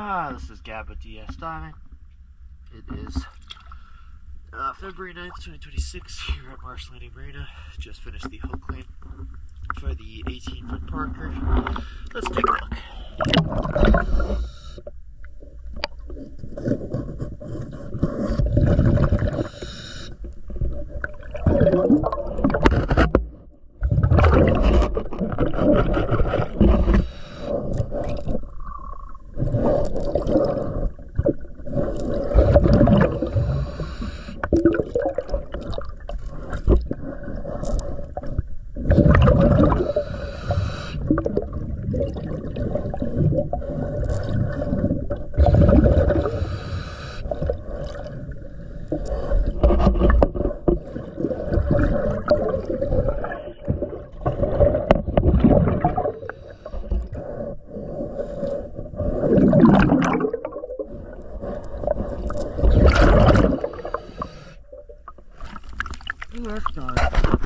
This is Gab with DS Diving. It is February 9th, 2026 here at Marsh Landing Marina. Just finished the hook clean for the 18-foot Parker. Let's take a look. That's not